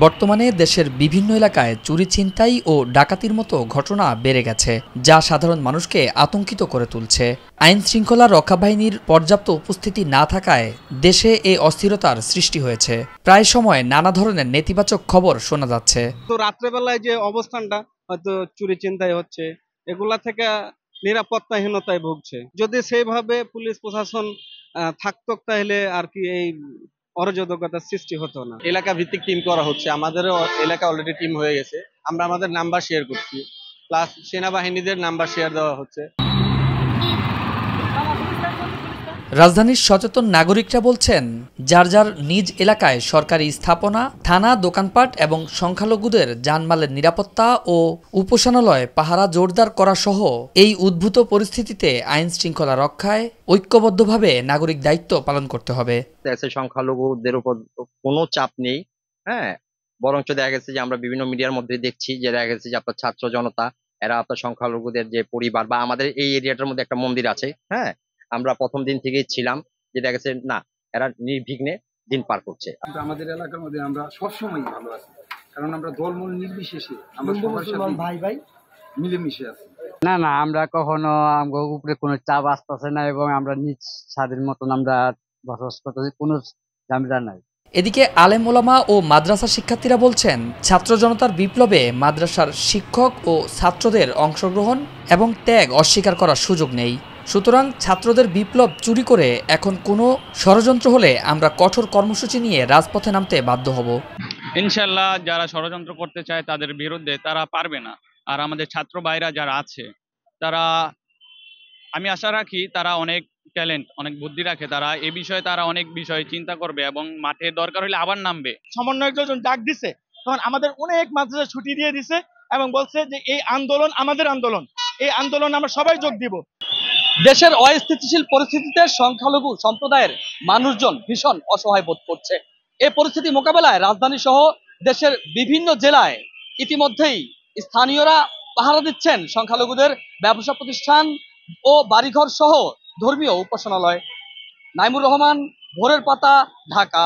বর্তমানে দেশের বিভিন্ন এলাকায় চুরি ছিনতাই ও ডাকাতির মতো ঘটনা বেড়ে গেছে, যা সাধারণ মানুষকে আতঙ্কিত করে তুলছে। আইন শৃঙ্খলা রক্ষা বাহিনীর পর্যাপ্ত উপস্থিতি না থাকায় দেশে এই অস্থিরতার সৃষ্টি হয়েছে। প্রায় সময় নানা ধরনের নেতিবাচক খবর শোনা যাচ্ছে। তো রাত্রেবেলায় যে অবস্থানটা হয়তো চুরি ছিনতাই হচ্ছে, এগুলা থেকে নিরাপত্তাহীনতায় ভুগছে। যদি সেইভাবে পুলিশ প্রশাসন থাকতো তাহলে আর কি এই অরাজকতার সৃষ্টি হতো না। এলাকা ভিত্তিক টিম করা হচ্ছে, আমাদেরও এলাকা অলরেডি টিম হয়ে গেছে। আমরা আমাদের নাম্বার শেয়ার করছি, প্লাস সেনাবাহিনীদের নাম্বার শেয়ার দেওয়া হচ্ছে। রাজধানীর সচেতন নাগরিকরা বলছেন, যার যার নিজ এলাকায় সরকারি স্থাপনা, থানা, দোকানপাট এবং সংখ্যালঘুদের জানমালের নিরাপত্তা ও উপাসনালয় পাহারা জোরদার করা সহ এই উদ্ভূত পরিস্থিতিতে আইন শৃঙ্খলা রক্ষায় ঐক্যবদ্ধভাবে নাগরিক দায়িত্ব পালন করতে হবে। সংখ্যালঘুদের উপর কোনো চাপ নেই, হ্যাঁ, বরঞ্চ দেখা গেছে যে আমরা বিভিন্ন মিডিয়ার মধ্যে দেখছি যে দেখা গেছে যে আপনার ছাত্র জনতা এরা আপনার সংখ্যালঘুদের যে পরিবার বা আমাদের এই এরিয়াটার মধ্যে একটা মন্দির আছে, হ্যাঁ, আমরা প্রথম দিন থেকেই ছিলাম যে দেখা গেছে না এরা নির্বিঘ্নে দিন পার করছে। আমাদের এলাকার মধ্যে আমরা সবসময় ভালো আছি, কারণ আমরা দলমূল নির্বিশেষে আমরা সবার সাথে ভাই ভাই মিলেমিশে আছি। না না, আমরা কখনো আমার উপরে কোনো চাপ আসতেছে না এবং আমরা নিজ স্বাধীন মতন আমরা বসবাস করতেছি, কোনো ঝামেলা নাই। এদিকে আলেম ওলামা ও মাদ্রাসা শিক্ষার্থীরা বলছেন, ছাত্র জনতার বিপ্লবে মাদ্রাসার শিক্ষক ও ছাত্রদের অংশগ্রহণ এবং ত্যাগ অস্বীকার করার সুযোগ নেই। সুতরাং ছাত্রদের বিপ্লব চুরি করে এখন কোনো ষড়যন্ত্র হলে আমরা কঠোর কর্মসূচি নিয়ে রাজপথে নামতে বাধ্য হব। ইনশাল্লাহ যারা ষড়যন্ত্র করতে চায় তাদের বিরুদ্ধে তারা পারবে না। আর আমাদের ছাত্র ভাইরা যারা আছে তারা, আমি আশা রাখি তারা অনেক ট্যালেন্ট, অনেক বুদ্ধি রাখে, তারা এই বিষয়ে তারা অনেক বিষয় চিন্তা করবে এবং মাঠে দরকার হলে আবার নামবে। সমন্বয়ক যখন ডাক দিছে তখন আমাদের অনেক মাদ্রাসা ছুটি দিয়ে দিছে এবং বলছে যে এই আন্দোলন আমাদের আন্দোলন, এই আন্দোলন আমরা সবাই যোগ দিব। দেশের অস্থিতিশীল পরিস্থিতিতে সংখ্যালঘু সম্প্রদায়ের মানুষজন ভীষণ অসহায় বোধ করছে। এই পরিস্থিতি মোকাবেলায় রাজধানী সহ দেশের বিভিন্ন জেলায় ইতিমধ্যেই স্থানীয়রা পাহারা দিচ্ছেন সংখ্যালঘুদের ব্যবসা প্রতিষ্ঠান ও বাড়িঘর সহ ধর্মীয় উপাসনালয়। নাইমুর রহমান, ভোরের পাতা, ঢাকা।